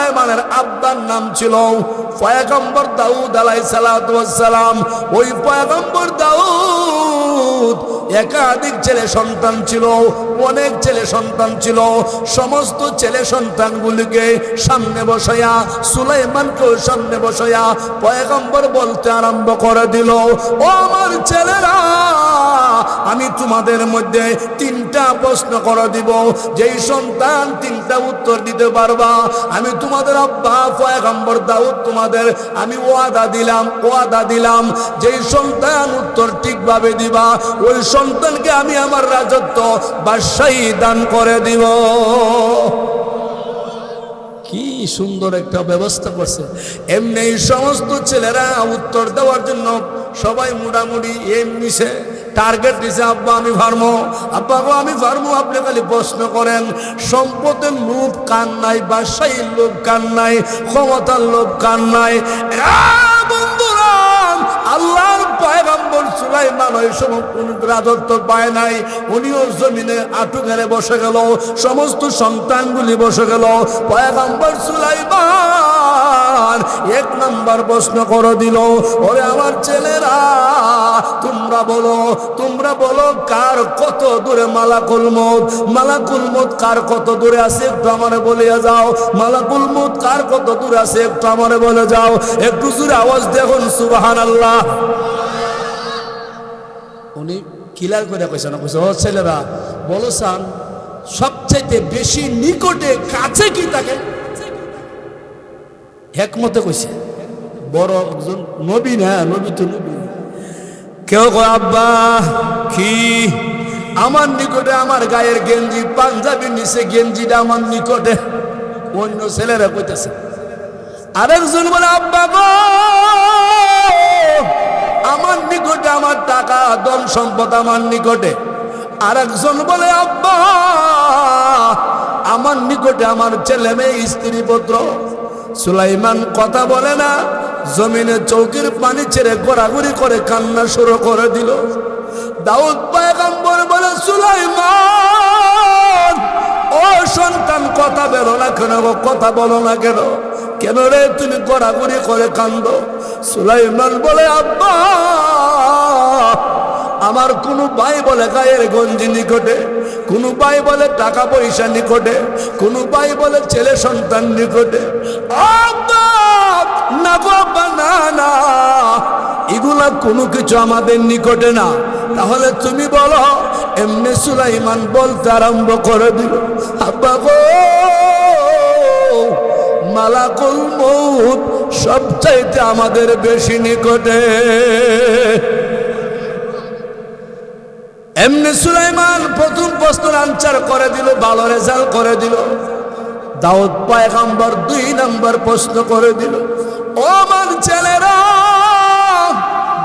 সুলাইমানের আব্বার নাম ছিল পয়গম্বর দাউদ আলাইহিস সালাতু ওয়াস সালাম। ওই পয়গম্বর দাউদ একাধিক ছেলে সন্তান ছিল, অনেক ছেলে সন্তান ছিল। সমস্ত ছেলে সন্তানগুলিকে সামনে বসাইয়া, সুলাইমানকেও সামনে বসাইয়া পয়গম্বর বলতে আরম্ভ করে দিল, ও আমার ছেলেরা, আমি তোমাদের মধ্যে 3টা প্রশ্ন করে দিব। যেই সন্তান 3টা উত্তর দিতে পারবা, আমি তোমাদের আব্বা পয়গম্বর দাউদ তোমাদের আমি ওয়াদা দিলাম যেই সন্তান উত্তর ঠিকভাবে দিবা, ওই সন্তানকে আমি আমার রাজত্ব বাদশাহী দান করে দিব। কি সুন্দর একটা ব্যবস্থা করছে। এমনি সমস্ত ছেলেরা উত্তর দেওয়ার জন্য সবাই মোটামুটি এমনিছে টার্গেট দিছে, আব্বা আমি পারবো, আব্বা গো আমি পারবো। আপনি খালি প্রশ্ন করেন। সম্পদের লোভ কার নাই, বাদশাহীর লোভ কার নাই, ক্ষমতার লোভ কার নাই? বন্ধুরা, আল্লাহর পয়গম্বর সুলাইমান ওই সময় কোন রাজত্ব পায় নাই। উনিও জমিনে আঁটু গেড়ে বসে গেল, সমস্ত সন্তানগুলি বসে গেল। পয়গম্বর সুলাইমান 1 নম্বর প্রশ্ন করে দিল, ওরে আমার ছেলেরা, তোমরা বলো কার কত দূরে মালাকুল মউত কার কত দূরে আছে, একটু আমারে বলিয়া যাও। মালাকুল মউত কার কত দূরে আছে, একটু আমারে বলে যাও। একটু জোরে আওয়াজ দেখুন, সুবহানাল্লাহ। উনি ক্লিয়ার করে কইছে না, কইছে ও ছেলেরা বলো সান সবচাইতে বেশি নিকটে কাছে কি থাকে? একমতে কইছে, বড় একজন নবী না, নবী তো নবী। কেউ কয় আব্বা কি আমার নিকটে আমার গায়ের গেঞ্জি, পাঞ্জাবির নিচে গেঞ্জিটা আমার নিকটে। অন্য ছেলেরা কইতেছে। আরেকজন বলে আব্বা গো আমার নিকটে আমার টাকা ধন সম্পদ আমার নিকটে। আরেকজন বলে আব্বা আমার নিকটে আমার ছেলে মেয়ে স্ত্রী পুত্র। সুলাইমান কথা বলে না, জমিনে চৌকির পানি ছেড়ে ঘোরাঘুরি করে কান্না শুরু করে দিল। দাউদ পয়গম্বর বলে, সুলাইমান ও সন্তান কথা বেরো না কেন, কথা বলো না কেন, কেন রে তুমি ঘোরাঘুরি করে কান্দো? সুলাইমান বলে আব্বা আমার কোন ভাই বলে গায়ের গঞ্জি নিকটে, কোন ভাই বলে টাকা পয়সা নিকটে, কোন ভাই বলে ছেলে সন্তান নিকটে। আব্বা না গো আব্বা, না না, এগুলা কোনো কিছু আমাদের নিকটে না। তাহলে তুমি বলো। এমনি সুলাইমান বলতে আরম্ভ করে দিল, আব্বা গো মালাকুল মউত সবচাইতে আমাদের বেশি নিকটে। এমনি সুলাইমান প্রথম প্রশ্নের আনসার করে দিল, ভালো রেজাল্ট করে দিল। দাউদ পয়গম্বর 2 নম্বর প্রশ্ন করে দিল, ও আমার ছেলেরা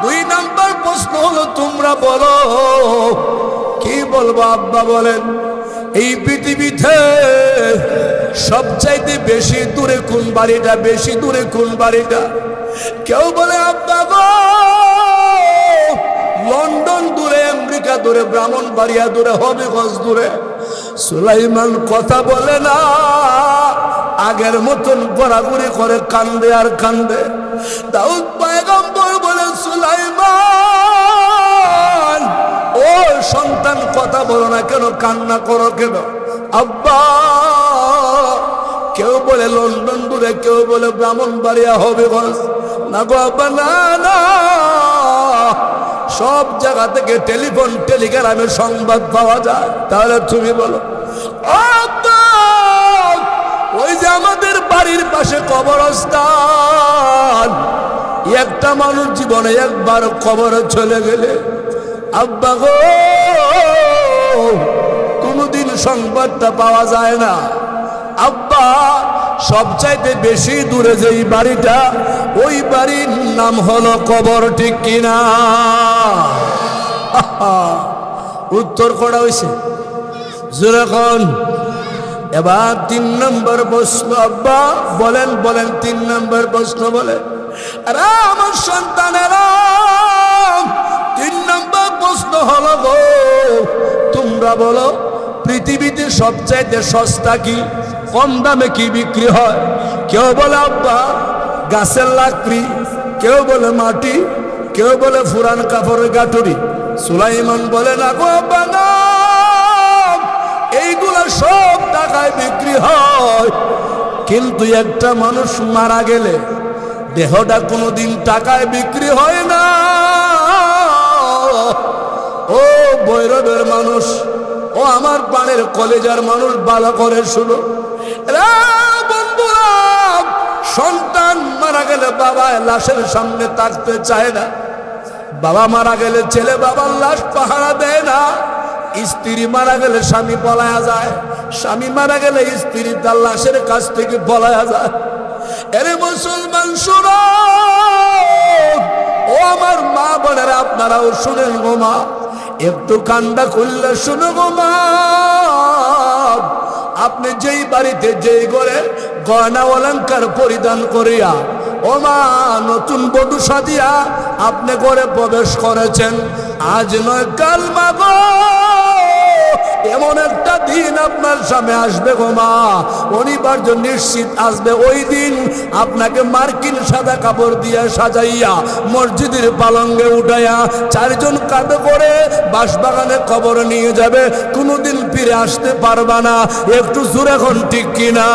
2 নম্বর প্রশ্ন হলো তোমরা বলো। কি বলবো আব্বা বলেন? এই পৃথিবীতে সবচাইতে বেশি দূরে কোন বাড়িটা, বেশি দূরে কোন বাড়িটা? কেউ বলে আব্বা গো লন্ডন দূরে, আমেরিকা দূরে, ব্রাহ্মণবাড়িয়া দূরে, হবিগঞ্জ দূরে। সুলাইমান কথা বলে না, আগের মতন ঘোরাঘুরি করে কান্দে আর কান্দে। দাউদ পয়গম্বর বলে, সুলাইমান ও সন্তান কথা বলো না কেন, কান্না করো কেন? আব্বা কেউ বলে লন্ডন দূরে, কেউ বলে ব্রাহ্মণবাড়িয়া, হবিগঞ্জ। না গো আব্বা, না না, সব জায়গা থেকে টেলিফোন টেলিগ্রামের সংবাদ পাওয়া যায়। তাহলে তুমি বলো। ওই যে আমাদের বাড়ির পাশে কবরস্থান, একটা মানুষ জীবনে একবার কবরে চলে গেলে আব্বা গো কোনদিন সংবাদটা পাওয়া যায় না। আব্বা সবচাইতে বেশি দূরে যেই বাড়িটা, ওই বাড়ির নাম হলো কবর, ঠিক কিনা? উত্তর করা হয়েছে যেরকম। এবার 3 নম্বর প্রশ্ন, আব্বা বলেন 3 নম্বর প্রশ্ন বলে। আরে আমার সন্তানেরা 3 নম্বর প্রশ্ন হলো গো তোমরা বলো পৃথিবীতে সবচাইতে সস্তা কি, কম দামে কি বিক্রি হয়? কেউ বলে আব্বা গাছের লাকড়ি, কেউ বলে মাটি, কেউ বলে ফুরান কাপড়ের গাঠুরি। সুলাইমান বলে না গো আব্বা না, এইগুলা সব টাকায় বিক্রি হয়, কিন্তু একটা মানুষ মারা গেলে দেহটা কোনোদিন টাকায় বিক্রি হয় না। ও ভৈরবের মানুষ, ও আমার প্রাণের কলেজার মানুষ, ভালো করে শুনো বন্ধুরা, সন্তান মারা গেলে বাবা লাশের সামনে থাকতে চায় না। বাবা মারা গেলে ছেলে বাবার লাশ পাহারা দেয় না। স্ত্রী মারা গেলে স্বামী পলায়া যায়, স্বামী মারা গেলে স্ত্রী তার লাশের কাছ থেকে পলায়া যায়। এরে মুসলমান শুনো, ও আমার মা বোনেরা, আপনারাও শুনেন গো মা, একটু কান্ডা খুললে শুনো গো মা। আপনি যেই বাড়িতে যেই ঘরে গয়না অলংকার পরিধান করিয়া ও মা নতুন বধূ সাজিয়া আপনি ঘরে প্রবেশ করেছেন, আজ নয় কাল মা গো এমন একটা দিন আপনার সামনে আসবে গো মা, অনিবার্য নিশ্চিত আসবে। ওই দিন আপনাকে মার্কিন সাদা কাপড় দিয়ে সাজাইয়া মসজিদের পালঙ্গে উঠাইয়া চারজন কাঁধে করে বাঁশবাগানে কবর নিয়ে যাবে, কোনোদিন ফিরে আসতে পারবা না। একটু জোরে এখন ঠিক কিনা?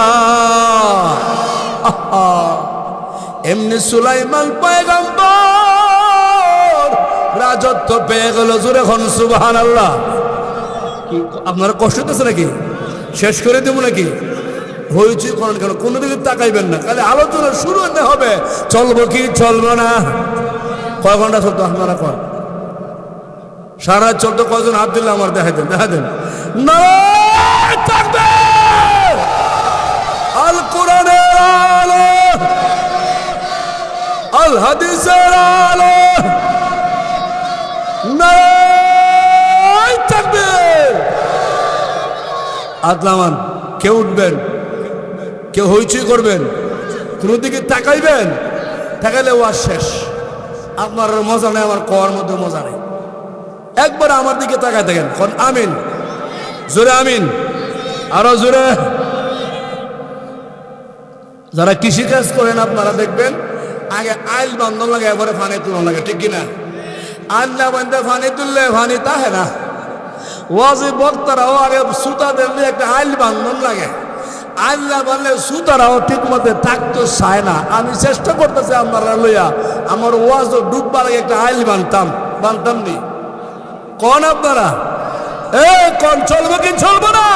এমনি সুলাইমান পয়গম্বর রাজত্ব পেয়ে গেল, জোরে এখন সুবহানাল্লাহ। কি আপনারা কষ্ট হতেছে নাকি? শেষ করে দেবো নাকি? হয়েছি করেন কেন? কোনো দিকে তাকাইবেন না, খালি আলোচনা শুরু হতে হবে। চলবো কি চলবো না? কয় ঘন্টা চলতো আপনারা কর? সারা চলতো কয়জন হাত দিলে আমার দেখা দেন, দেখা দেন। আল কোরআনের আলো, আল হাদিসের আলো, আতলামান। কেউ উঠবেন, কেউ হইচই করবেন, কোনো দিকে তাকাইবেন, তাকাইলে ওয়াজ শেষ। আপনার মজা নেই, আমার কর মধ্যে মজা নেই। একবার আমার দিকে তাকাই থাকেন, আমিন, জোরে আমিন, আরো জোরে। যারা কৃষিকাজ করেন আপনারা দেখবেন আগে আইল বান্ধন লাগে, এবারে ফানি তুলন লাগে, ঠিক কিনা? আইল না বান্ধে ফানি তুললে ফানি তাহে না। ওয়াজি বক্তারাও আগে সুতাদের নিয়ে একটা আইল বান্ধন লাগে, আইল না বানলে সুতারাও ঠিক মতো থাকতে চায় না। আমি চেষ্টা করতেছি আপনারা লইয়া আমার ওয়াজও ডুববার আগে একটা আইল বানতাম নি। কোন আপনারা কোন চলবে কি চলবো না?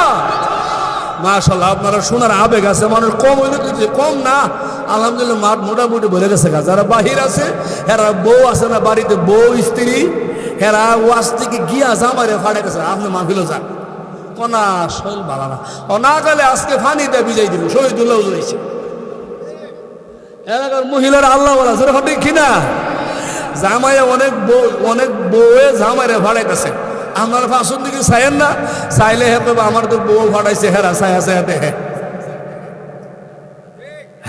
মাশাআল্লাহ, আপনারা শোনার আবেগ আছে। মানুষ কম হইলে কিছু কম না, আলহামদুলিল্লাহ মাঠ মোটামুটি ভরে গেছে। যারা বাহির আছে এরা বউ আছে না বাড়িতে, বউ স্ত্রী, এরা ওয়াজ থেকে গিয়া জামারে ফাড়ে গেছে। আপনি মাহফিলও যান কোনা শৈল ভালো না, ও না গেলে আজকে ফানি দিয়ে বিজাই দিব। শহীদুল্লাহ রয়েছে এলাকার মহিলারা আল্লাহ বলা জোরে হবে কিনা? জামাইয়া অনেক বউয়ে জামাইরে ফাড়াইতেছে। আমার পাশন দিকে চাইেন না, চাইলে হেতে আমার তো বউ ফাটাইছে, হেরা ছায়া ছায়া দেখে।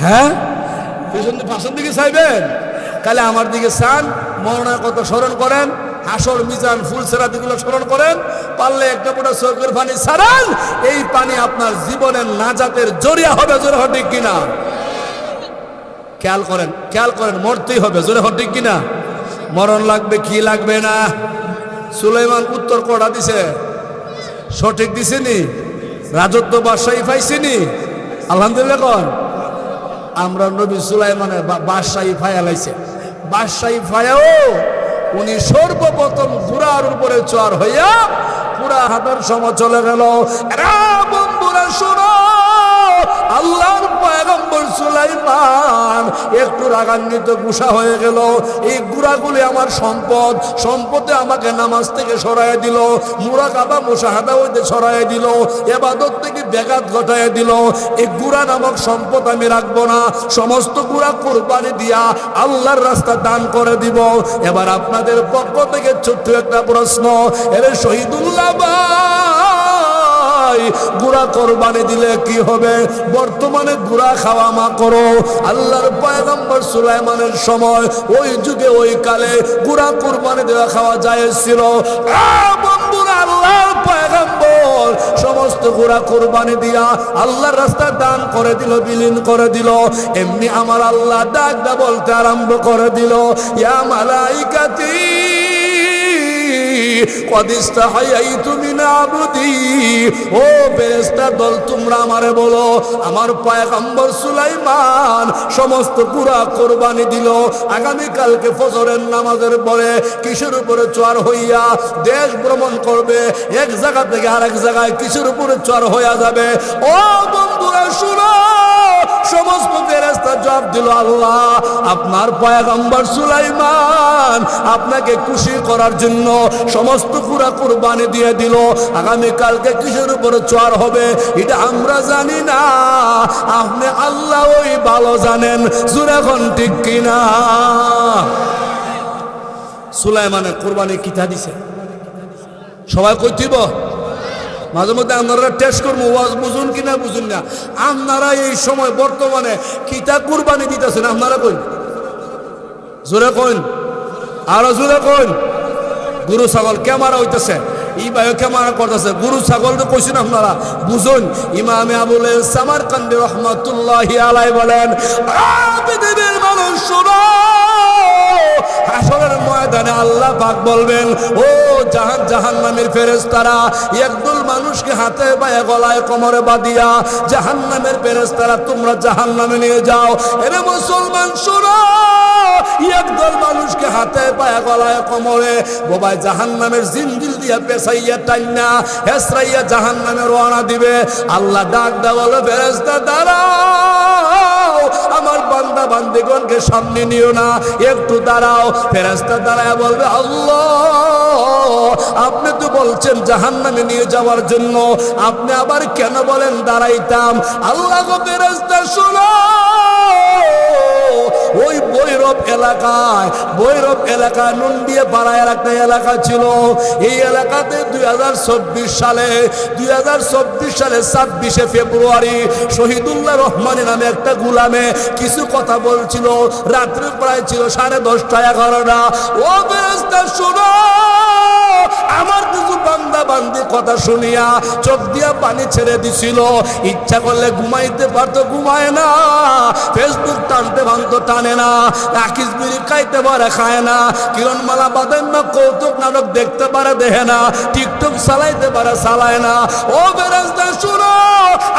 হ্যাঁ, পাশন দিকে চাইবেন, কালে আমার দিকে চান, মরণের কথা স্মরণ করেন, হাসর মিজান ফুলসেরা দিগুলো স্মরণ করেন, পারলে একটা পুরো চোখের পানি ছাড়ান। এই পানি আপনার জীবনের নাজাতের জরিয়া হবে। জোরে হঠিক কিনা? খেয়াল করেন, মরতেই হবে। জোরে হঠিক কিনা? মরণ লাগবে কি লাগবে না? সুলাইমান উত্তর কটা দিছে? সঠিক দিছে নি? রাজত্ব বাদশাহী পাইছিনি? আলহামদুলিল্লাহ কন। আমরা নবী সুলাইমানের বাদশাহী ফায়া লাইছে। বাদশাহী ফায়াও উনি সর্বপ্রথম ঘোড়ার উপরে চড় হইয়া পুরা হাতের সময় চলে গেল। বন্ধুরা শোনো, আল্লাহর পয়গম্বর সুলাইমান একটু রাগান্বিত, গুসা হয়ে গেল। এই গুড়াগুলি আমার সম্পদ, সম্পদে আমাকে নামাজ থেকে সরাই দিল, মুরাকাবা মুশাহাদা হইতে সরাই দিল, ইবাদত থেকে ব্যাঘাত ঘটায় দিল। এই গুড়া নামক সম্পদ আমি রাখবো না, সমস্ত গুড়া কোরবানি দিয়া আল্লাহর রাস্তা দান করে দিব। এবার আপনাদের পক্ষ থেকে ছোট্ট একটা প্রশ্ন, এর শহীদুল্লাহ ভাই ভাই গুড়া কোরবানি দিলে কি হবে? বর্তমানে গুড়া খাওয়া মা করো। আল্লাহর পয়গম্বর সুলাইমানের সময় ওই যুগে ওই কালে গুড়া কোরবানি দেওয়া খাওয়া জায়েজ ছিল। বন্ধুরা, আল্লাহর পয়গম্বর সমস্ত গুড়া কোরবানি দিয়া আল্লাহর রাস্তায় দান করে দিল, বিলীন করে দিল। এমনি আমার আল্লাহ ডাক দা বলতে আরম্ভ করে দিল, ইয়া মালাইকাতি কদ ইস্তাহাইতু মিন আবদি। ও ফেরেশতা দল, তোমরা আমারে বলো আমার পয়গম্বর সুলাইমান সমস্ত পুরা কোরবানি দিল। আগামী কালকে ফজরের নামাজের পরে কিসের উপরে চড় হইয়া দেশ ভ্রমণ করবে, এক জায়গা থেকে আরেক জায়গায় কিসের উপরে চড় হইয়া যাবে। ও বন্ধুরা শুনো, সমস্ত ফেরেশতা জবাব দিল, আল্লাহ আপনার পয়গম্বর সুলাইমান আপনাকে খুশি করার জন্য সমস্ত পুরা কুরবানি দিয়ে দিল। আগামী কালকে কিসের উপরে চড় হবে এটা আমরা জানি না, আপনি আল্লাহ ওই ভালো জানেন। জোরে এখন ঠিক কিনা? সুলাইমানের কুরবানি কিতা দিছে সবাই কইতিব। মাঝে মধ্যে আপনারা টেস্ট করবো, ওয়াজ বুঝুন কিনা বুঝুন না। আপনারা এই সময় বর্তমানে কিতা কুরবানি দিতেছেন আপনারা কইন, জোরে কইন, আরো জোরে কইন। গরু ছাগল ক্যামেরা হইতেছে, ই ভাইও ক্যামেরা করতেছে, গরু ছাগল তো কইছেন আপনারা বুঝুন। ইমামে আবুল সামারকান্দি রহমাতুল্লাহি আলাইহি বলেন, পৃথিবীর মানুষ শোনো, হাসরের ময়দানে আল্লাহ পাক বলবেন, ও জাহান্নামের ফেরেশতারা, একদল মানুষকে হাতে পায়ে গলায় কোমরে বাঁধিয়া জাহান্নামের ফেরেশতারা তোমরা জাহান্নামে নিয়ে যাও। এরে মুসলমান শোনো, একদল মানুষকে হাতে পায়ে গলায় কোমরে বোবায় জাহান্নামের জিনজিল দিয়া পেছাইয়া টাইনা হেসরাইয়া জাহান্নামে রওনা দিবে। আল্লাহ ডাক দেয়া বলে, ফেরেশতা দাঁড়াও, আমার বান্দা বান্দিগণকে সামনে নিও না, একটু দাঁড়াও। ফেরেশতা দাঁড়ায় বলবে, আল্লাহ আপনি তো বলছেন জাহান্নামে নিয়ে যাওয়ার জন্য, আপনি আবার কেন বলেন দাঁড়াইতাম? আল্লাহ গো ফেরেশতা শোনো, ওই ভৈরব এলাকায় নন্দিয়া পাড়ায় একটা এলাকা ছিল। এই এলাকাতে 2024 সালে 26শে ফেব্রুয়ারি শহীদুল্লাহ রহমানের নামে একটা গুলামে কিছু কথা বলছিল। রাত্রে প্রায় ছিল 10:30-11টা। ও ফেরেশতা শোনো, আমার কিছু বান্দা বান্দি কথা শুনিয়া চোখ দিয়া পানি ছেড়ে দিছিল। ইচ্ছা করলে ঘুমাইতে পারতো, ঘুমায় না। ফেসবুক টানতে ভাঙতো, টানে না। আকিস বিড়ি খাইতে পারে, খায় না। কিরণমালা বাঁধেন না, কৌতুক নাটক দেখতে পারে, দেখে না। টিকটক চালাইতে পারে, চালায় না। ও ফেরেশতা শুনো,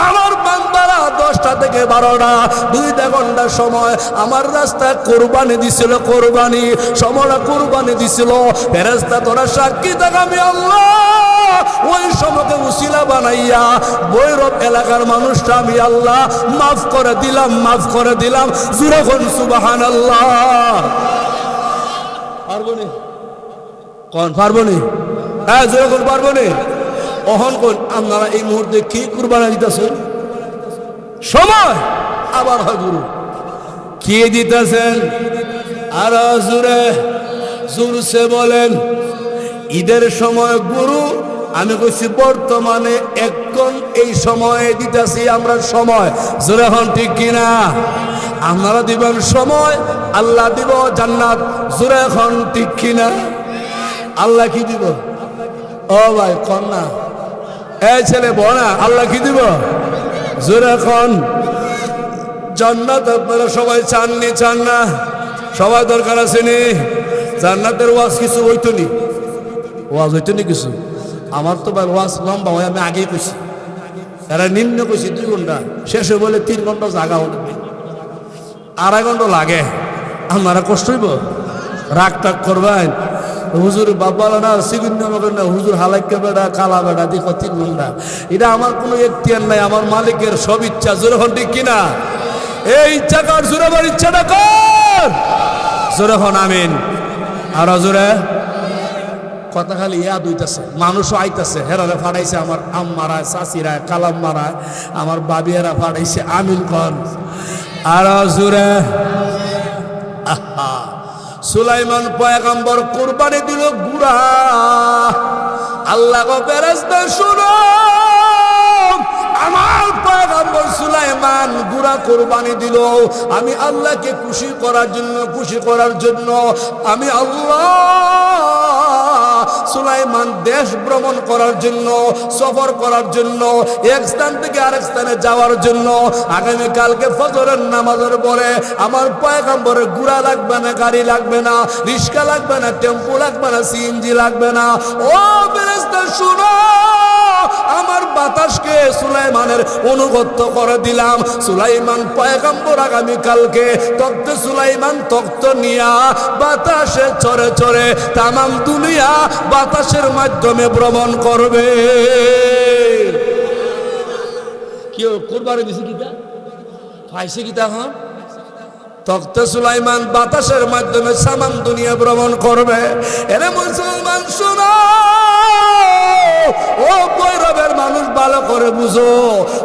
আমার বান্দারা 10টা থেকে 12টা 2 ঘন্টার সময় আমার রাস্তায় কোরবানি দিছিল, কোরবানি সময়টা কোরবানি দিছিল। ফেরেশতা তোরা সাক্ষী থাক, আমি আল্লাহ ওই সময়কে উসিলা বানাইয়া ভৈরব এলাকার মানুষটা আমি আল্লাহ মাফ করে দিলাম, মাফ করে দিলাম। জোরে কোন সুবহানাল্লাহ। পারবো নি? কোন পারবো নি? হ্যাঁ জোরে কোন পারবো নি? অহন কোন আপনারা এই মুহূর্তে কি কুরবানি দিতেছেন? সময় আবার হয় গুরু কি দিতেছেন? আর জোরে জোরসে বলেন। ঈদের সময় গুরু আমি কইছি বর্তমানে এখন এই সময়ে দিতেছি আমরা সময়। জোরে হন ঠিক কিনা? আপনারা দিবেন সময়, আল্লাহ দিব জান্নাত। জোরে হন ঠিক কিনা? আল্লাহ কি দিব? ও ভাই কন্যা, এই ছেলে বনা, আল্লাহ কি দিব? জোরে হন জান্নাত। আপনারা সবাই চাননি? চান না? সবাই দরকার আছে নি? জান্নাতের ওয়াজ কিছু হইতো নি? ওয়াজ হইতো নি কিছু? আমার তো ভাই ওয়াজ লম্বা হয়, আমি আগেই কইছি। এরা নিম্ন কইছি 2 ঘন্টা, শেষে বলে 3 ঘন্টা জাগা হলে 2.5 ঘন্টা লাগে। আপনারা কষ্ট হইব? রাগ টাগ করবেন? হুজুর বাবা না সিগুন না, হুজুর হালাইকা বেড়া কালা বেড়া দেখো 3 ঘন্টা। এটা আমার কোনো এখতিয়ার নাই, আমার মালিকের সব ইচ্ছা। জোরে হন ঠিক কিনা? এই ইচ্ছা কর, জোরে আমার ইচ্ছাটা কর। জোরে হন আমিন। আর জোরে কথা খালি ইয়াদ হইতেছে, মানুষও আইতেছে। হেরারে ফাটাইছে আমার আম্মারায়, চাচিরায়, কালাম মারায়, আমার বাবিয়ারা ফাটাইছে। আমিন কন। আর জোরে। সুলাইমান পয়গম্বর কুরবানি দিল গুড়া। আল্লাহ গো ফেরেশতা শুনো, কুরবানি দিল, আমি আল্লাহকে খুশি করার জন্য আমি আল্লাহ সুলাইমান দেশ ভ্রমণ করার জন্য, সফর করার জন্য, এক স্থান থেকে আরেক স্থানে যাওয়ার জন্য আগামী কালকে ফজরের নামাজের পরে আমার পয়গম্বরের ঘোড়া লাগবে না, গাড়ি লাগবে না, রিক্সা লাগবে না, টেম্পো লাগবে না, সিএনজি লাগবে না। ও ফেরেশতা শুনো, আমার বাতাসকে সুলাইমানের অনুগত করে দিলাম। সুলাইমান পয়গম্বর আগামী কালকে তখ্তে সুলাইমান তখ্ত নিয়া বাতাসে চড়ে চড়ে তামাম দুনিয়া বাতাসের মাধ্যমে ভ্রমণ করবে। কেউ কুরবানি দিছে কিতা পাইছে কিতা হন তখ্তে সুলাইমান বাতাসের মাধ্যমে সামাম দুনিয়া ভ্রমণ করবে। এরে মুসলমান শোনো, ও ভৈরবের মানুষ ভালো করে বুঝো,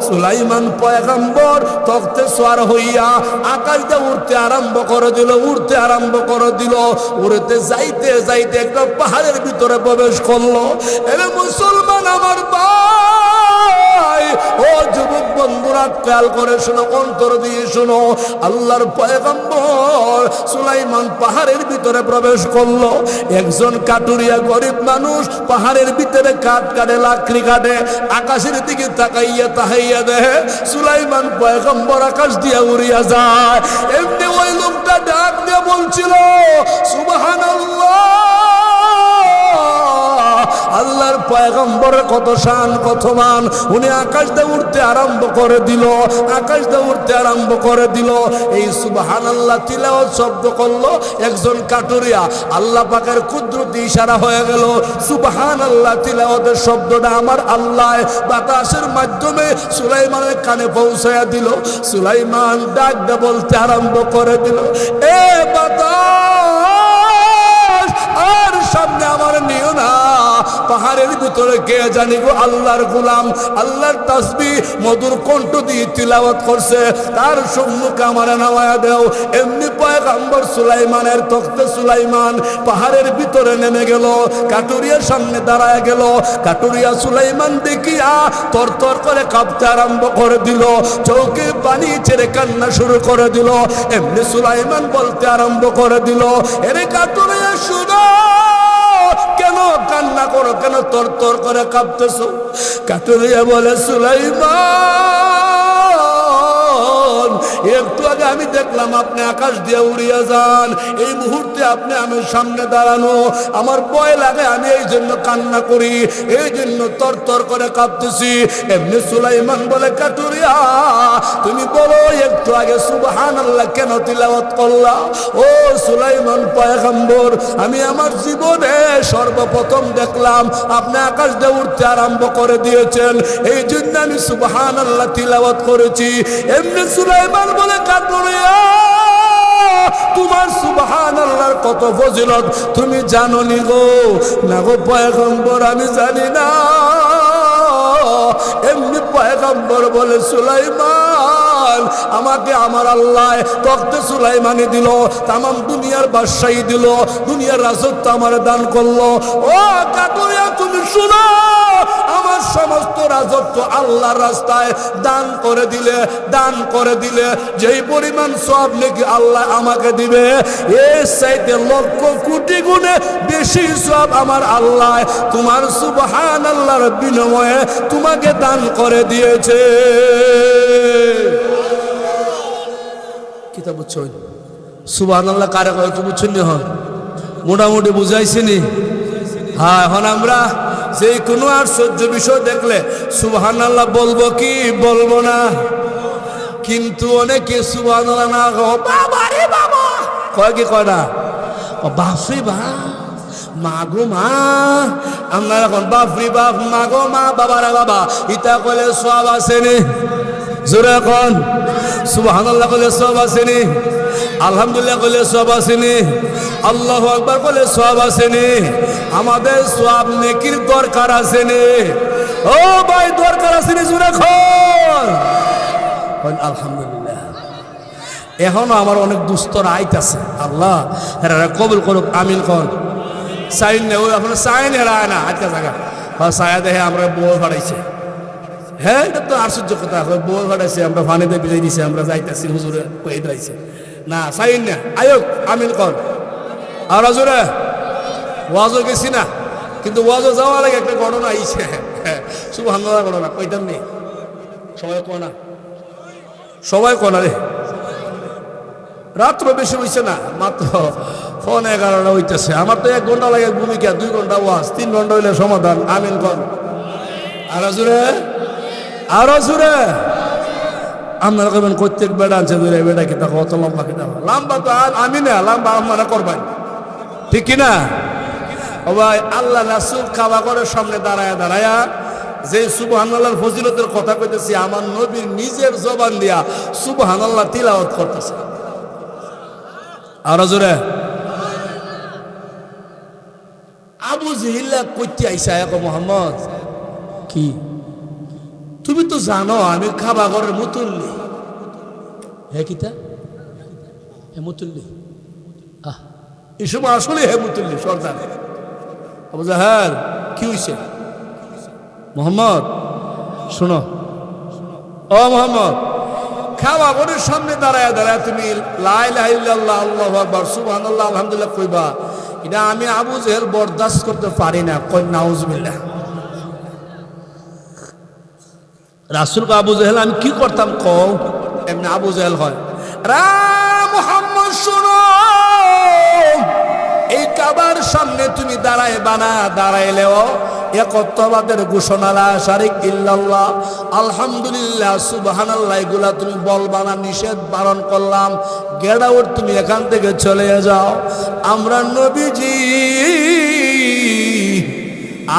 সুলাইমান পয়গম্বর তখ্তে সওয়ার হইয়া আকাশ দিয়ে উড়তে আরম্ভ করে দিল। উড়তে যাইতে যাইতে একটা পাহাড়ের ভিতরে প্রবেশ করলো। এরে মুসলমান আমার ভাই, ও যুবক বন্ধুরা খেয়াল করে শোনো, অন্তর দিয়ে শোনো, আল্লাহর পয়গম্বর সুলাইমান পাহাড়ের ভিতরে প্রবেশ করলো। একজন কাটুরিয়া গরিব মানুষ পাহাড়ের ভিতরে কাঠ কাটে, লাকড়ি কাটে, আকাশের দিকে তাকাইয়া দেখে সুলাইমান পয়গম্বর আকাশ দিয়ে উড়িয়া যায়। এমনি ওই লোকটা ডাক দিয়ে বলছিল, সুবহানাল্লাহ, আল্লাহর পয়গম্বরের কত শান, কত মান। উনি আকাশ দিয়ে উড়তে আরম্ভ করে দিল। এই সুবহানাল্লাহ তিলাওয়াত শব্দ করলো একজন কাটুরিয়া। আল্লাহ পাকের কুদরতি ইশারা হয়ে গেল, সুবহানাল্লাহ তিলাওয়াতের শব্দটা আমার আল্লাহ বাতাসের মাধ্যমে সুলাইমানের কানে পৌঁছায়া দিল। সুলাইমান ডাক দিয়ে বলতে আরম্ভ করে দিল, এ বাতাস আর সামনে আমার নিও না। পাহাড়ের ভিতরে কে জানি গো আল্লাহর গোলাম আল্লাহর তাসবিহ মধুর কণ্ঠ দিয়ে তিলাওয়াত করছে, তার সম্মুখে আমার নামায়া দেও। এমনি পয়গম্বর সুলাইমানের তখ্তে সুলাইমান পাহাড়ের ভিতরে নেমে গেল, কাটুরিয়ার সামনে দাঁড়ায় গেল। কাটুরিয়া সুলাইমান দেখিয়া তরতর করে কাঁপতে আরম্ভ করে দিল, চৌকে পানি ছেড়ে কান্না শুরু করে দিল। এমনি সুলাইমান বলতে আরম্ভ করে দিল, এরে কাটুরিয়া শুনো, কেন কান্না করো, কেন তরতর করে কাঁপতেছো? কাটুরিয়া বলে, সুলাইমান, একটু আগে আমি দেখলাম আপনি আকাশ দিয়ে উড়িয়া যান, এই মুহূর্তে আপনি আমার সামনে দাঁড়ানো, আমার ভয় লাগে, আমি এই জন্য কান্না করি, এই জন্য তরতর করে কাঁপতেছি। এমনি সুলাইমান বলে, কাটুরিয়া তুমি বলো একটু আগে সুবহানাল্লাহ কেন তিলাওয়াত করলা? ও সুলাইমান পয়গম্বর, আমি আমার জীবনে সর্বপ্রথম দেখলাম আপনি আকাশ দিয়ে উড়তে আরম্ভ করে দিয়েছেন, এই জন্য আমি সুবহানাল্লাহ তিলাওয়াত করেছি। এমনি সুলাইমান বলে, কাটুরিয়া তোমার সুবহানাল্লাহর কত ফজিলত তুমি জানো নি গো? না গো পয়গম্বর, আমি জানি না। এমনি পয়গম্বর বলে, সুলাইমান আমাকে আমার আল্লাহ তখ্তে সুলাইমানি দিল, তামাম দুনিয়ার বাদশাহী দিল, দুনিয়ার রাজত্ব আমার দান করলো। ও কাটুরিয়া তুমি শুনো, আমার সমস্ত রাজত্ব আল্লাহর রাস্তায় দান করে দিলে যেই পরিমাণ সওয়াব নাকি আল্লাহ আমাকে দিবে, এর চাইতে লক্ষ কোটি গুণে বেশি সওয়াব আমার আল্লাহ তোমার সুবহানাল্লাহর বিনিময়ে তোমাকে দান করে দিয়েছে। কিতা বুঝছো? সুবহানাল্লাহ কারে কয় তো বুঝছেন নি? হন মোটামুটি বুঝাইছিনি? হ্যাঁ, এখন আমরা যে কোনো আশ্চর্য বিষয় দেখলে সুবহানাল্লাহ বলবো কি বলবো না? কিন্তু অনেকে সুবহানাল্লাহ না বাবা রে বাবা কয় কি কয় না, বাপরে বাপ, মা গো মা, আমরা এখন বাপরে বাপ, মা গো মা, বাবা রে বাবা, ইতা কইলে সওয়াব আসেনি? জোরে এখন সুবহানাল্লাহ কইলে সওয়াব আসেনি? আলহামদুলিল্লাহ কইলে সওয়াব আসেনি? আল্লাহু আকবার কইলে সওয়াব আসেনি? আমাদের সওয়াব নেকির দরকার আসেনি? ও ভাই দরকার আসেনি? জোরে এখন আলহামদুলিল্লাহ। এখনো আমার অনেক দুস্তর আইতাছে, আল্লাহ এরা কবুল করুক, আমিন কর। সাইন নে ওই আপনার সাইন এরা না আজকে জায়গা সায়া দেখে আমরা বউ ফাড়াইছে, হ্যাঁ এটা তো আশ্চর্য কথা, বউ ঘটাইছে আমরা পানিতে ভিজাই দিছি আমরা যাইতেছি হুজুরে কয়ে দিয়েছে না চাইন না আয়োগ আমিন কর আর হুজুরে ওয়াজও গেছি না, কিন্তু ওয়াজও যাওয়ার আগে একটা ঘটনা আইছে, সুবহানাল্লাহ ঘটনা কইতাম নেই সবাই কোনা, সবাই কোনা রে, রাত্র বেশি হইছে না, মাত্র ফোন 11টা হইতেছে, আমার তো 1 ঘন্টা লাগে ভূমিকা, 2 ঘন্টা ওয়াজ, 3 ঘন্টা হইলে সমাধান। আমিন কর আর জুড়ে আরো জুড়ে। আপনারা কবেন প্রত্যেক বেড়া আনছে ধরে বেড়া কি তা কত লম্বা কি লম্বা তো আমি না লম্বা আপনারা করবেন ঠিক কিনা? ও ভাই আল্লাহ রাসূল কাবা ঘরের সামনে দাঁড়ায়া দাঁড়ায়া যে সুবহানাল্লাহর ফজিলতের কথা কইতেছি, আমার নবীর নিজের জবান দিয়া সুবহানাল্লাহ তিলাওয়াত করতেছে। আর জোরে আবু জেহেল কইতে আইসা এক মোহাম্মদ কি তুমি তো জানো আমি কাবা ঘরের মুতুল্লি। হে কিতা হে মুতুল্লি, এই সময় আসলে হে মুতুল্লি সর্দার। আবু জাহেল কি হইছে? মোহাম্মদ শোনো, ও মোহাম্মদ কাবা ঘরের সামনে দাঁড়ায় দাঁড়ায় তুমি লা ইলাহা ইল্লাল্লাহ আল্লাহু আকবার সুবহানাল্লাহ আলহামদুলিল্লাহ কইবা, এটা আমি আবু জেহেল বরদাস্ত করতে পারি না। কই নাউজুবিল্লাহ। রাসূলকে আবু জেহেল আমি কি করতাম কও? এমনি আবু জেহেল হয় রা মুহাম্মদ শোনো, এই কাবার সামনে তুমি দাঁড়ায় বানা দাঁড়াইলেও একত্ববাদের ঘোষণা লা শারিক ইল্লাল্লাহ আলহামদুলিল্লাহ সুবহানাল্লাহ এগুলা তুমি বলবা না, নিষেধ বারণ করলাম। গেট আউট, তুমি এখান থেকে চলে যাও। আমরা নবীজি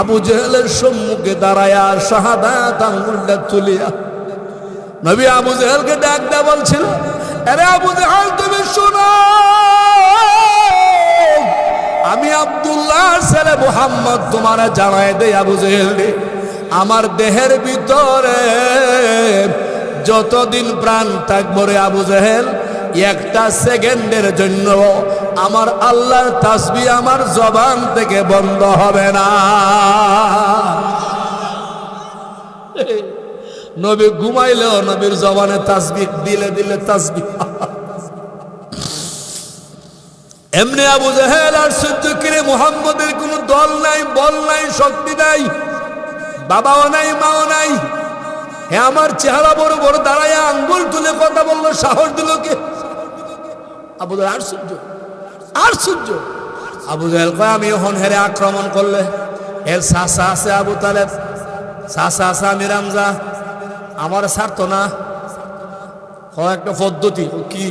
আবু জেহেলের সম্মুখে দাঁড়ায়া শাহাদাত আঙ্গুলটা তুলিয়া নবী আবু জেহেলকে ডাক দেয়া বলছিল, আরে আবু জেহেল তুমি শোনো, আমি আব্দুল্লাহ ছেলে মুহাম্মদ তোমার জানায় দেই আবু জেহেল, আমার দেহের ভিতরে যতদিন প্রাণ থাকবো রে আবু জেহেল, একটা সেকেন্ডের জন্য আমার আল্লাহর তাসবিহ আমার জবান থেকে বন্ধ হবে না। নবী ঘুমাইলেও নবীর জবানে তাসবিহ দিলে দিলে তাসবিহ। এমনি আবু জেহেল আর সহ্য করে, মুহাম্মদের কোনো দল নাই, বল নাই, শক্তি নাই, বাবাও নাই, মাও নাই। হ্যাঁ আমার চেহারা বড় বড় দাঁড়ায় আঙ্গুল তুলে কথা বললো, সাহস দিল কে? আবু জেহেল আর সহ্য আর সহ্য। আবু জেহেল কয় আমি এখন হেরে আক্রমণ করলে এর চাচা আছে আবু তালেব, চাচা আছে আমির হামজা, আমার ছাড়তো না। একটা পদ্ধতি কি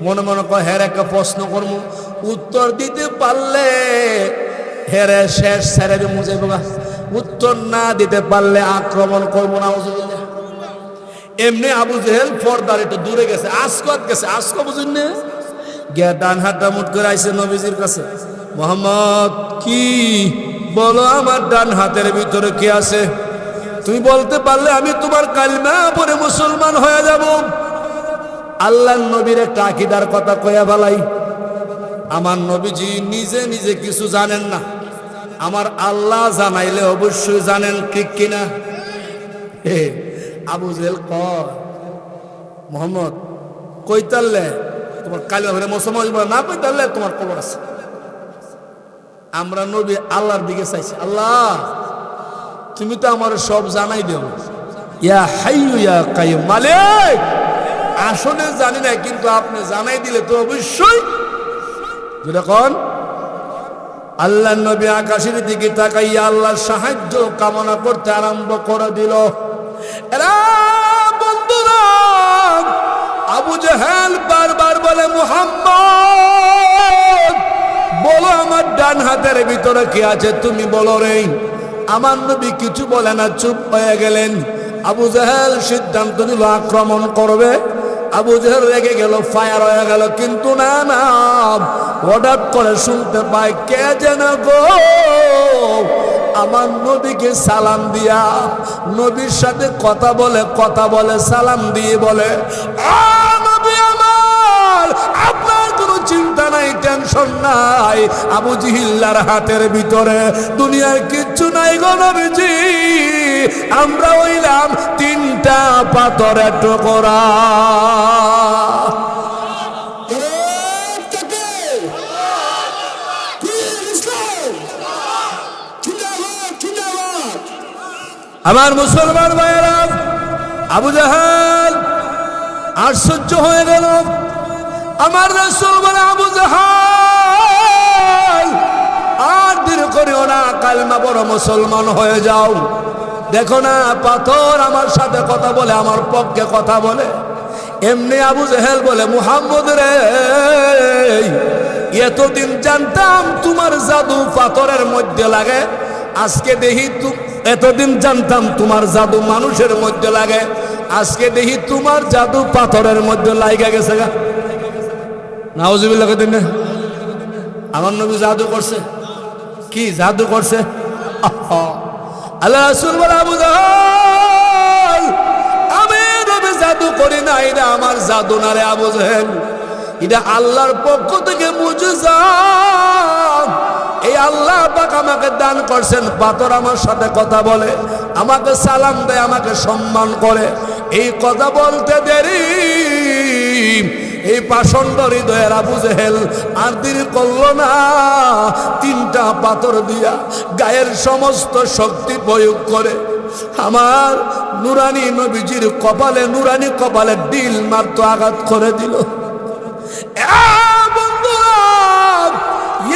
মনে মনে কয় হের একটা প্রশ্ন করবো, উত্তর দিতে পারলে হেরে শেষ ছেড়ে দিয়ে মুছে বাবা, উত্তর না দিতে পারলে আক্রমণ করবো না। এমনি আবু জেহেল পর্দার একটু দূরে গেছে, আসকত গেছে, আস্ক বুঝুন না, গিয়া ডান হাতটা মুট করে আইসে নবীজির কাছে, মোহাম্মদ কি বলো আমার ডান হাতের ভিতরে কি আছে? তুমি বলতে পারলে আমি তোমার কালিমা পড়ে মুসলমান হয়ে যাব। আল্লাহর নবীর একটা আকীদার কথা কয়া বলাই, আমার নবীজি নিজে নিজে কিছু জানেন না, আমার আল্লাহ জানাইলে অবশ্যই জানেন, ঠিক কিনা? আবু জেহেল কয় মোহাম্মদ কইতারলে তোমার কালিমা পড়ে মুসলমান না, কইতারলে তোমার কবর আছে। আমরা নবী আল্লাহর দিকে চাইছি, আল্লাহ তুমি তো আমার সব জানাই দেও, ইয়া হাইয়ু ইয়া কাইয়ুম, মালিক আসলে জানি না, কিন্তু আপনি জানাই দিলে তো অবশ্যই। যখন আল্লাহ নবী আকাশের দিকে তাকাইয়া আল্লাহর সাহায্য কামনা করতে আরম্ভ করে দিল। এরা বন্ধুরা আবু জেহেল বারবার বলে, মুহাম্মদ বলো আমার ডান হাতের ভিতরে কি আছে, তুমি বলো রে। আমার নবী কিছু বলে না, চুপ হয়ে গেলেন। আবু জেহেল সিদ্ধান্ত নিল আক্রমণ করবে। আবু জেহেল রেগে গেল, ফায়ার হয়ে গেল, কিন্তু না না, হঠাৎ করে শুনতে পায় কে যেন গো আমার নবীকে সালাম দিয়া, নবীর সাথে কথা বলে সালাম দিয়ে বলে, নবী আমার আপনার কোনো চিন্তা নাই, টেনশন নাই। আবু জিহিল্লার হাতের ভিতরে দুনিয়ার কিচ্ছু নাই গো নবীজি। আমরা হইলাম তিনটা পাথরের টুকরা। আমার মুসলমান ভাইয়েরা, আবু জাহাল আশ্চর্য হয়ে গেল। আমার রাসূল বলে, আবু জাহাল আর দেরি করিও না, কালেমা পড়ো, মুসলমান হয়ে যাও। দেখো না, পাথর আমার সাথে কথা বলে, আমার পক্ষে কথা বলে। এমনি আবু জাহেল বলে, মুহাম্মদ রে, এতদিন জানতাম তোমার জাদু পাথরের মধ্যে লাগে, আজকে দেখি এতদিন জানতাম তোমার জাদু মানুষের মধ্যে লাগে, আজকে দেখি তোমার জাদু পাথরের মধ্যে লাগা গেছে গা। নাউজুবিল্লাহ কইতেন না? আমার নবী জাদু করছে? কি জাদু করছে? আল্লাহ রাসূল বলে, আবু জাহেল, আমি নবী জাদু করি না, এটা আমার জাদু না রে আবু জাহেল, এটা আল্লাহর পক্ষ থেকে মুজিজা। এই আল্লাহ পাক আমাকে দান করছেন, পাথর আমার সাথে কথা বলে, আমাকে সালাম দেয়, আমাকে সম্মান করে। এই কথা বলতে দেরি এই পাষণ্ড হৃদয়ের আবু জেহেল আর দেরি করল না, তিনটা পাথর দিয়া গায়ের সমস্ত শক্তি প্রয়োগ করে আমার নুরানি নবীজির কপালে, নুরানি কপালে ডিল মারতো, আঘাত করে দিল।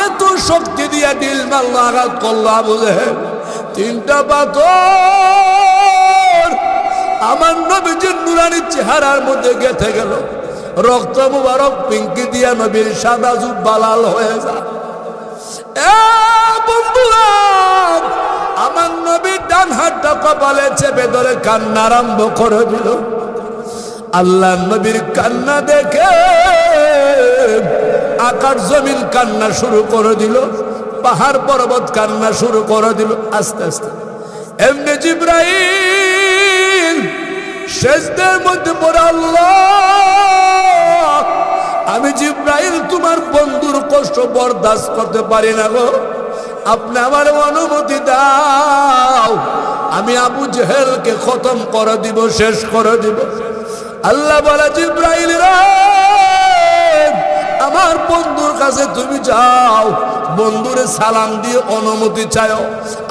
এত শক্তি দিয়া ডিল মারলো, আঘাত করলো আবু জেহেল। তিনটা পাথর আমার নবীজির নুরানি চেহারার মধ্যে গেঁথে গেল। রক্ত মুবারক পিঙ্কি দিয়া নবীর সাদা জুব্বা লাল হয়ে যায়। বন্ধুরা, আমার নবীর ডান হাতটা কপালে চেপে ধরে কান্না আরম্ভ করে দিল। আল্লাহ নবীর কান্না দেখে আকাশ জমিন কান্না শুরু করে দিল, পাহাড় পর্বত কান্না শুরু করে দিল। আস্তে আস্তে এমনি জিবরাইল সেজদার মধ্যে পড়ে, আল্লাহ, আমি জিবরাইল তোমার বন্ধুর কষ্ট বরদাস্ত করতে পারি না গো, আপনি আমার অনুমতি দাও, আমি আবু জেহেলকে খতম করে দিব, শেষ করে দিব। আল্লাহ বলে, জিবরাইল রে, আমার বন্ধুর কাছে তুমি যাও, বন্ধুরে সালাম দিয়ে অনুমতি চাও।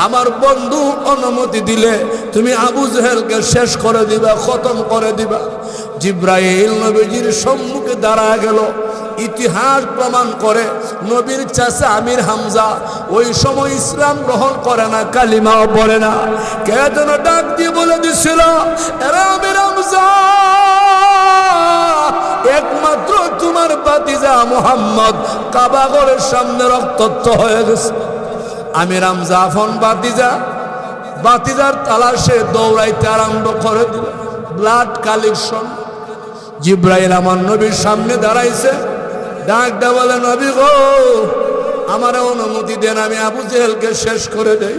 আমার বন্ধু অনুমতি দিলে তুমি আবু জেহেলকে শেষ করে দিবা, খতম করে দিবা। জিবরাইল নবীজির সম্মুখে দাঁড়ায় গেল। ইতিহাস প্রমাণ করে নবীর চাচা আমির হামজা ওই সময় ইসলাম গ্রহণ করে না, কালিমাও পড়ে না। কে যেন ডাক দিয়ে বলে দিছিল, এরা আমির হামজা, একমাত্র তোমার ভাতিজা মুহাম্মদ কাবাগরের সামনে রক্তাক্ত হয়ে গেছে। আমির হামজা আপন ভাতিজার তালাশে দৌড়াইতে আরম্ভ করে দিল। Blood collection. জিবরাইল আমার নবীর সামনে দাঁড়াইছে, ডাকটা বলে, নবী গো, আমার অনুমতি দেন, আমি আবু জেহেলকে শেষ করে দেই।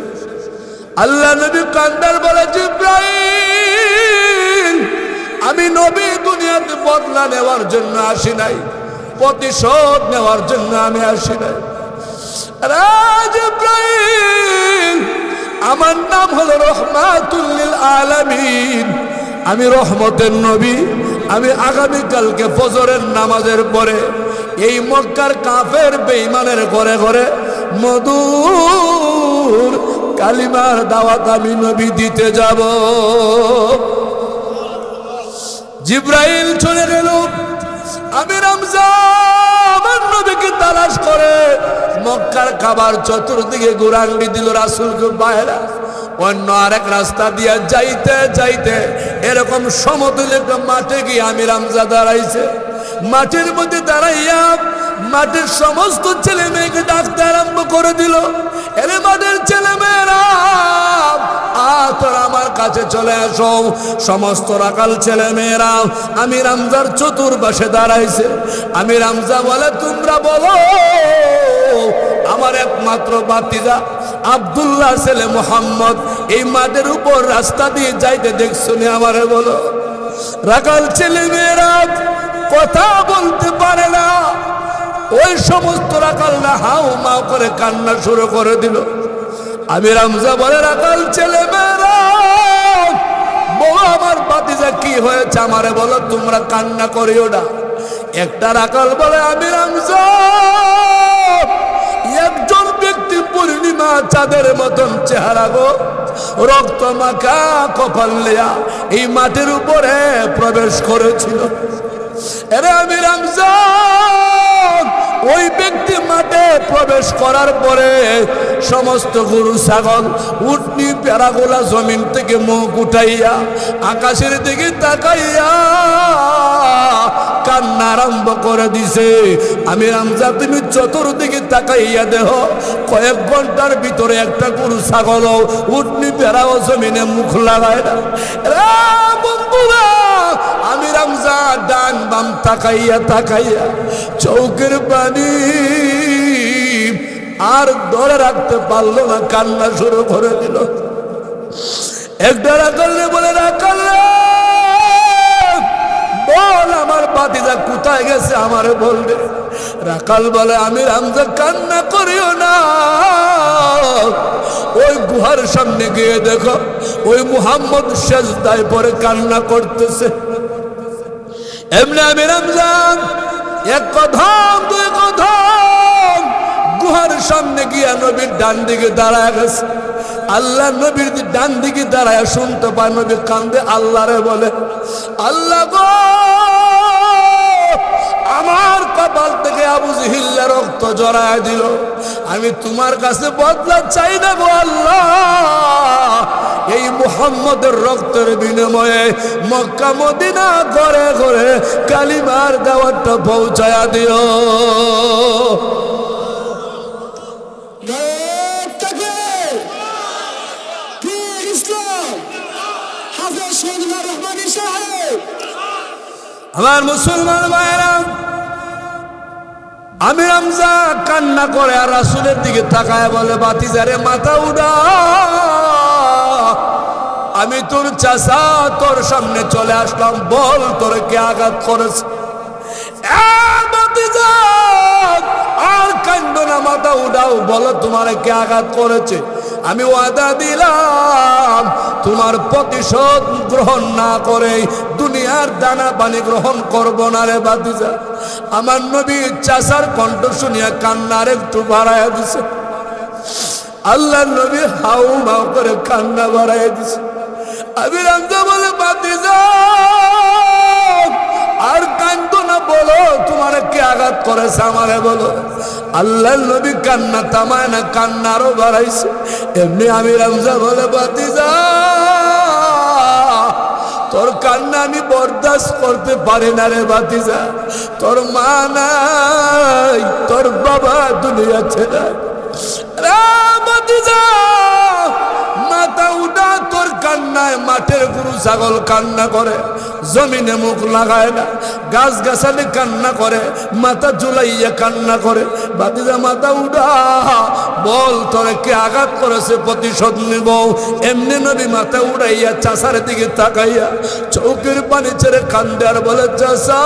আল্লাহ নবী কান্দার বলে, জিবরাইল, আমি নবী দুনিয়াতে বদলা নেওয়ার জন্য আসি নাই, প্রতিশোধ নেওয়ার জন্য আমি আসি নাই। জিবরাইল, আমার নাম হলো রহমাতুল লিল আলামিন, আমি রহমতের নবী। আমি আগামীকালকে ফজরের নামাজের পরে এই মক্কার কাফের বেঈমানের ঘরে ঘরে মধুর কালিমার দাওয়াত আমি নবী দিতে যাব। জিবরাইল চলে গেল। আমির হামজা আমার নবীকে তালাশ করে মক্কার কাবার চতুর্দিকে ঘুরান্ডি দিল রাসূলকে বাইরে। অন্য আরেক রাস্তা দিয়ে যাইতে যাইতে এরকম সমতল একটা মাঠে গিয়ে আমির হামজা দাঁড়াইছে। মাঠের মধ্যে দাঁড়াইয়া মাঠের সমস্ত ছেলে মেয়েকে ডাকতে আরম্ভ করে দিল, এরে মাঠের ছেলে মেয়েরা, তোরা আমার কাছে চলে আসো। সমস্ত রাখাল ছেলে মেয়েরা আমির হামজার চতুর্পাশে দাঁড়াইছে। আমির হামজা বলে, তোমরা বলো, আমার একমাত্র ভাতিজা আব্দুল্লাহ ছেলে মুহাম্মদ এই মাঠের উপর রাস্তা দিয়ে যাইতে দেখছো নি? আমারে বলো। রাখাল ছেলে মেয়েরা কথা বলতে পারে না, ওই সমস্ত রাখালরা হাউ মাউ করে কান্না শুরু করে দিল। আমির হামজা বলে, রাখাল ছেলে মেয়েরা, বউ আমার ভাতিজা কি হয়েছে আমারে বলো, তোমরা কান্না করিও না। একটা রাখাল বলে, আমির হামজা, একজন ব্যক্তি পূর্ণিমা চাঁদের মতন চেহারা গো, রক্ত মাখা কপাল লিয়া এই মাটির উপরে প্রবেশ করেছিল। এরে আমির হামজা, ওই ব্যক্তি মাঠে প্রবেশ করার পরে সমস্ত গরু ছাগল উটনি পেড়াগুলা জমিন থেকে মুখ উঠাইয়া আকাশের দিকে তাকাইয়া কান্না আরম্ভ করে দিছে। আমির হামজা, তুমি চতুর্দিকে তাকাইয়া দেহ, কয়েক ঘন্টার ভিতরে একটা গরু ছাগল উটনি পেড়াও জমিনে মুখ লাগায় না। বন্ধুরা, আমির হামজা ডান বাম তাকাইয়া তাকাইয়া চৌকের পানি আর ধরে রাখতে পারলো না, কান্না শুরু করে দিল। একটা রাখালে বলে, রাখাল বল আমার ভাতিজা কোথায় গেছে আমারে বলবে। রাখাল বলে, আমির হামজা কান্না করিও না, ওই গুহার সামনে গিয়ে দেখো, ওই মুহাম্মদ সেজদায় পরে কান্না করতেছে। এমনি আমির হামজা এক কদম দুই কদম গুহার সামনে গিয়া নবীর ডান দিকে দাঁড়ায় গেছে। আল্লাহ নবীর ডান দিকে দাঁড়ায় শুনতে পায় নবী কান্দে, আল্লাহরে বলে, আল্লাহ গো, আমার কপাল থেকে আবু জেহেলের রক্ত জড়ায় দিল, আমি তোমার কাছে বদলা চাই না গো আল্লাহ, এই মুহাম্মদের রক্তের বিনিময়ে মক্কা মদিনা ঘরে ঘরে কালিমার দাওয়াতটা পৌঁছায়া দিও। আমার মুসলমান ভাইরা, আমির হামজা কান্না করে আর রাসূলের দিকে তাকায় বলে, ভাতিজারে মাথা উঠা, আমি তোর চাচা, তোর সামনে চলে আসলাম, বল তোর কে আঘাত করেছে। ভাতিজা আর কান্দো না, মাথা উঠাও, বলো তোমার কে আঘাত করেছে। আমি ওয়াদা দিলাম তোমার প্রতিশোধ গ্রহণ না করে দুনিয়ার দানা পানি গ্রহণ করব না রে ভাতিজা। আমার নবী চাচার কণ্ঠ শুনিয়া কান্নার একটু বাড়াইয়া দিছে। আল্লাহ নবী হাউ মাউ করে কান্না বাড়াইয়া দিছে। আমির হামজা বলে, ভাতিজা আর কান্দো না, বলো তোমার কে আঘাত করেছে আমারে বলো। আল্লাহ নবী কান্না থামায় না, কান্না আরো বাড়াইছে। এমনি আমির হামজা বলে, ভাতিজা তোর কান্না আমি বরদাস্ত করতে পারি না রে ভাতিজা, তোর মা নাই, তোর বাবা দুনিয়া ছেড়ে রে ভাতিজা, মাথা উঠা, তোর কান্নায় মাঠের গরু ছাগল কান্না করে, জমিনে মুখ লাগায় না, গাছ গাছালি কান্না করে, মাথা ঝুলাইয়া কান্না করে। ভাতিজা মাথা উঠা, বল তোরে কে আঘাত করেছে, প্রতিশোধ নিব। এমনি নবী মাথা উড়াইয়া চাষার দিকে তাকাইয়া চৌকের পানি ছেড়ে কান্দে আর বলে, চাষা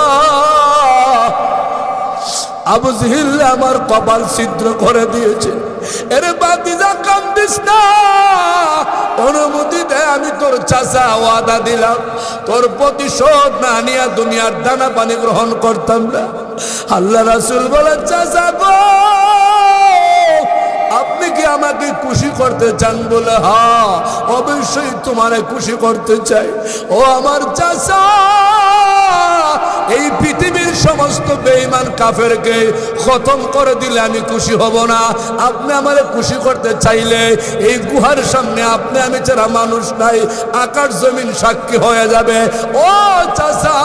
আবু জেহেল আমার কপাল ছিদ্র করে দিয়েছে। এরে ভাতিজা কান্দিস না, অনুমতি দে, আমি তোর চাচা, ওয়াদা দিলাম তোর প্রতিশোধ না নিয়া দুনিয়ার দানা পানি গ্রহণ করতাম না। আল্লাহ রাসূল বলে, চাচা গো, আপনি কি আমাকে খুশি করতে চান? বলে, হ্যাঁ অবশ্যই তোমারে খুশি করতে চাই। ও আমার চাচা, এই পৃথিবীর সমস্ত বেঈমান কাফেরকে খতম করে দিলে আমি খুশি হব না। আপনি আমারে খুশি করতে চাইলে এই গুহার সামনে আপনি আমি ছাড়া মানুষ নাই, আকাশ জমিন সাক্ষী হয়ে যাবে। ও চাচা,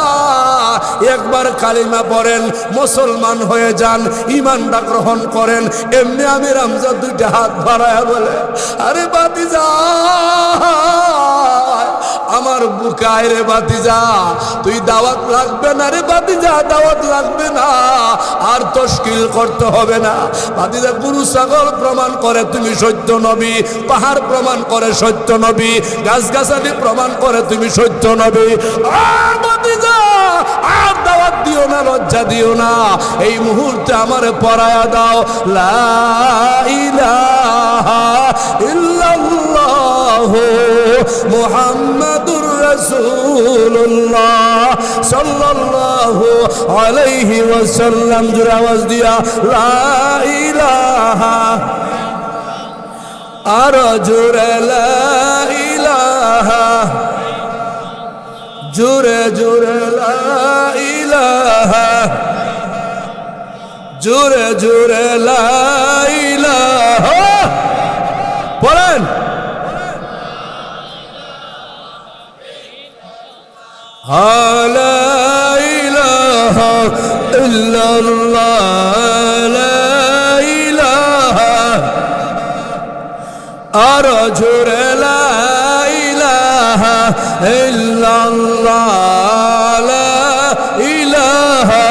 একবার কালিমা পড়েন, মুসলমান হয়ে যান, ঈমানটা গ্রহণ করেন। এমনি আমির হামজা দুইটা হাত বাড়ায়া বলে, আরে ভাতিজা আমার বুকে আয় রে ভাতিজা, তুই দাওয়াত লাগবে না রে ভাতিজা, দাওয়াত লাগবে না, আর তশকিল করতে হবে না। ভাতিজা গরু ছাগল প্রমাণ করে তুমি সত্য নবী, পাহাড় প্রমাণ করে সত্য নবী, গাছগাছালি প্রমাণ করে তুমি সত্য নবী। আর ভাতিজা আর দাওয়াত দিও না, লজ্জা দিও না, এই মুহূর্তে আমারে পড়ায়া দাও লা ইলাহা ইল্লাল্লাহ মুহাম্মাদুর রাসূলুল্লাহ সাল্লাল্লাহু আলাইহি ওয়াসাল্লাম। জোরে আওয়াজ দিয়া লা ইলাহা, আর জোরে লা ইলাহা, জোরে জোরে লা ইলাহা, জোরে জোরে লা ইলাহা। পড়েন লা ইলাহা ইল্লাল্লাহ, লা ইলাহা, আর জোরে লা ইলাহা ইল্লাল্লাহ, লা ইলাহা,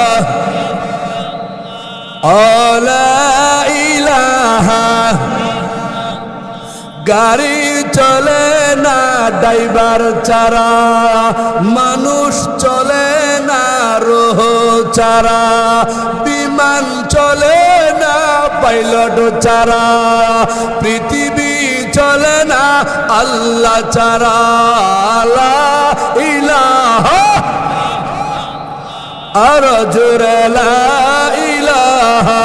লা ইলাহা। গাড়ি চলে না ড্রাইভার ছাড়া, মানুষ চলে না রোহ ছাড়া, বিমান চলে না পাইলট ছাড়া, পৃথিবী চলে না আল্লাহ ছাড়া। লা ইলাহা, আর জোরে লা ইলাহা,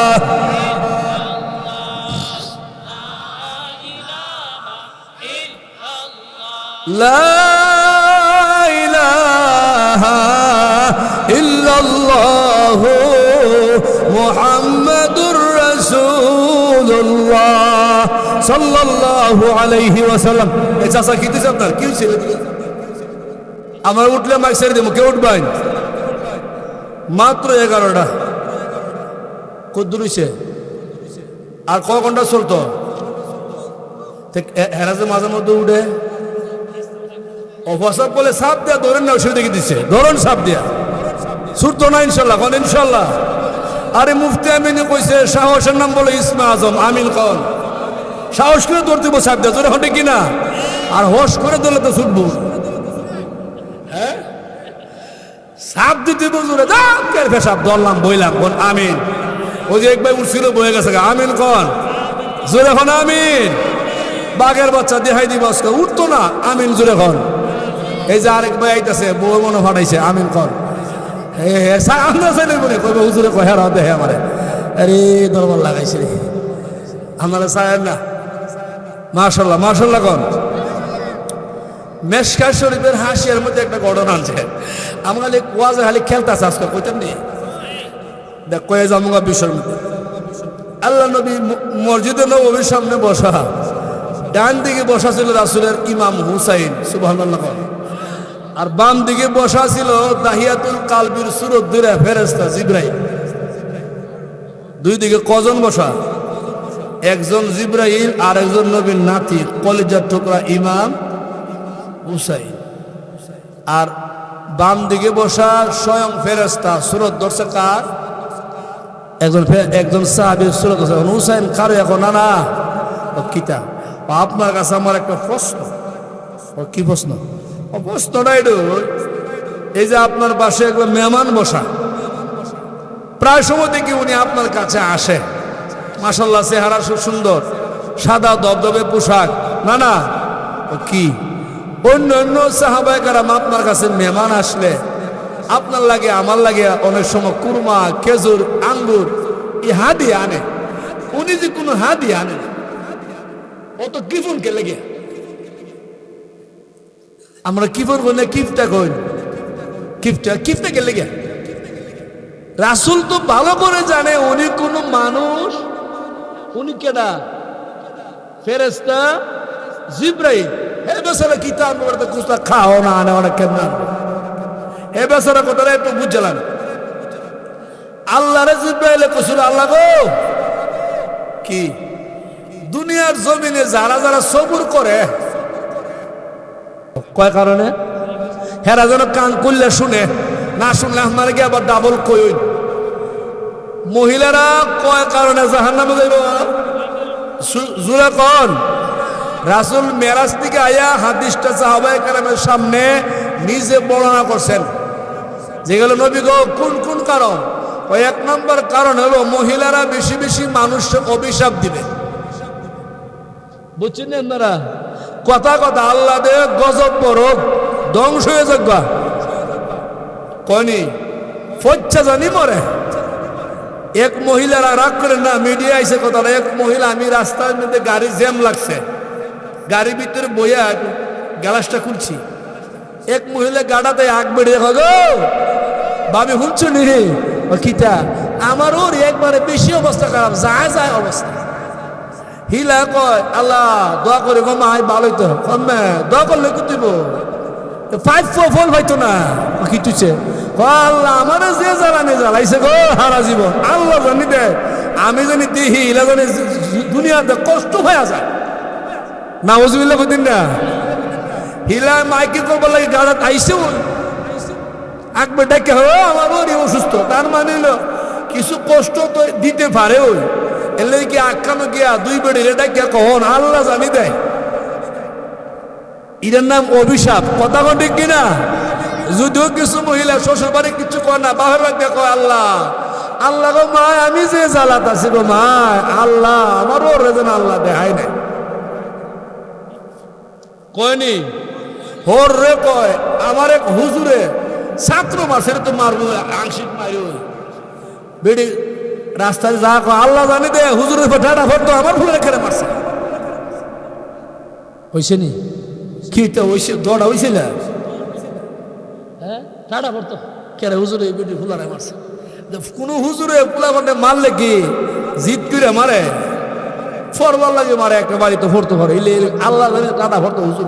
লা ইলাহা ইল্লাল্লাহ মুহাম্মাদুর রাসূলুল্লাহ সাল্লাল্লাহু আলাইহি ওয়াসাল্লাম। এই চাচা কি দিছে আপনার? কি ছিল? আমার উঠলে মাইক ছেড়ে দেবো, কে উঠবেন? মাত্র 11টা। কদ্দুর হইছে? আর ক ঘন্টা চলতো? হেরাজে মাঝে মধ্যে উঠে অফসাব বলে সাপ দেয়া ধরেন না, ওষুধ দেখে দিচ্ছে, ধরুন সাপ দেয়া ছুটতো না ইনশাল্লাহ, কন ইনশাল্লাহ। আরে মুফতি আমিনে কইছে সাহসের নাম বলে ইসমে আজম, আমিন কন। সাহস করে ধরতে বো সাপ দেয়া, জোরে হটে কিনা? আর হোস করে ধরলে তো ছুটবো। হ্যাঁ, সাপ দিতে জোরে সাপ ধরলাম, বইলাম কোন আমিন। ওই যে একবার উঠছিল বয়ে গেছে, আমিন কন, জোরে খন আমিন। বাঘের বাচ্চা দেখাই দিব আজকে, উঠতো না, আমিন জোরে খন। এই যে আরেক ভাই আইতাছে, বউ মনে ফাটাইছে, আমিন কন। হুজুরে কয় হেরা দেহে আমারে, আরে দরবার লাগাইছে রে আপনারা চায়েন না। মাশাল্লাহ মাশাল্লাহ কন। মেশকাত শরীফের হাসিয়ার মধ্যে একটা ঘটনা আছে। আমরা ওয়াজে খালি খেলতেছে আজকে, কইতেন নি দেখ কয়ে জামুগা বিষয়ের মধ্যে। আল্লাহ নবী মসজিদে নববীর সামনে বসা, ডান দিকে বসা ছিল রাসূলের ইমাম হুসাইন, সুবহানাল্লাহ। আর বাম দিকে বসা ছিল দাহিয়াতুল কালবির সূরত ধরে ফেরেশতা জিবরাইল। দুই দিকে কজন বসা? একজন জিবরাইল আর একজন নবীর নাতি কলিজার টুকরা ইমাম হুসাইন। আর বাম দিকে বসা স্বয়ং ফেরেশতা, সূরত ধরছে কার? একজন সাহাবীর সূরত ধরছে। হুসাইন কারো এখন না না কিতাব। আপনার কাছে আমার একটা প্রশ্ন। কি প্রশ্ন? প্রশ্নটা এটা, এই যে আপনার পাশে একবার মেহমান বসা, প্রায় সময় দেখি উনি আপনার কাছে আসে, মাশাআল্লাহ চেহারা খুব সুন্দর, সাদা দবদবে পোশাক, না না কি অন্য অন্য সাহাবায়ে কেরাম আপনার কাছে মেহমান আসলে আপনার লাগে আমার লাগে অনেক সময় কুরমা, খেজুর, আঙ্গুর এই হাদিয়া আনে, উনি যে কোনো হাদিয়া আনে না, অত কিফুন কে লেগে? আমরা কিফর বলে কিফটা কই, কিফটা কে লেগে? রাসূল তো ভালো করে জানে উনি কোন মানুষ, উনি কেডা? ফেরেশতা জিবরাইল। হে বেচারা কিতাব পড়তে কুস্তা খাও না আনে ওরা কেমন? হে বেচারা কথাটা একটু বুঝলাম। আল্লাহরে জিবরাইলে কইছিল, আল্লাহ গো কি দুনিয়ার জমিনে যারা যারা সবুর করে, কয় কারণে? হেরা যেন কান করলে শুনে, না শুনলে আমার গিয়ে আবার ডাবল কই। মহিলারা কয় কারণে জাহান্নামে যাইব? জোরে কোন? রাসূল মেরাজ থেকে আয়া হাদিসটা সাহাবায়ে কেরামের সামনে নিজে বর্ণনা করছেন। যেগুলো নবী গো কোন কোন কারণ? ওই এক নম্বর কারণ হলো মহিলারা বেশি বেশি মানুষকে অভিশাপ দিবে। বুঝছেন আপনারা? কথা কথা আল্লাহ দে গজব বড় ধ্বংস হয়ে যাক কনি ফচ্চা জানি মরে। এক মহিলারা রাগ করে না, মিডিয়া আইসে কথাটা, এক মহিলা, আমি রাস্তার মধ্যে গাড়ি জ্যাম লাগছে, গাড়ির ভিতরে বইয়া গ্যালাসটা খুলছি, এক মহিলা গাড়াতে আগ বেড়ে গো ভাবি শুনছো নি কিতা আমার ওর একবারে বেশি অবস্থা খারাপ, যায় যায় অবস্থা। হিলা কয় আল্লাহ দোয়া করে গো মা ভালোই তো কমে দোয়া করলে কুতিব 5 ফল হয়তো না কিটুছে আল্লাহ আমার যে জ্বালানি জ্বালাইছে গো হারা জীবন আল্লাহ জানি দে, আমি জানি দিহি হিলা জানি দুনিয়াতে কষ্ট হয়ে যায় না ওজুবিল্লা কদিন না। হিলা মাইকে করবার লাগে গাড়াত আইসে একবার ডেকে হো আমার ওরই অসুস্থ, তার মানে কিছু কষ্ট তো দিতে পারে ওই এলে কি আখ্যানো গিয়া 2 বেড়ে ডাকিয়া কখন আল্লাহ জানি দেয়। এটার নাম অভিশাপ। কথা কোন ঠিক কিনা? যদিও কিছু মহিলা শ্বশুর বাড়ি কিছু কয় না, বাপের বাড়িতে কয় আল্লাহ আল্লাহ গো মা আমি যে জ্বালাত আছি গো মা আল্লাহ আমার ওর যেন আল্লাহ দেখাই নাই কয়নি হোর রে কয় আমার এক হুজুরে ছাত্র মাসের তো মারবো আংশিক মারি বেড়ি রাস্তায় যা কয় আল্লাহ জানি দে হুজুরের ঠাডা ভরতো আমার ফুলে খেলে মারছে হইছে নি কি তো হইছে দৌড়া হইছিল হ্যাঁ ঠাডা ভরতো কেরে হুজুরে বেটি ফুলারে মারছে। কোন হুজুরে ফুলা মানে মারলে কি জিদ করে মারে ফরবার লাগে মারে একটা বাড়িতে ভরতে পারে আল্লাহ জানি ঠাডা ভরতো হুজুর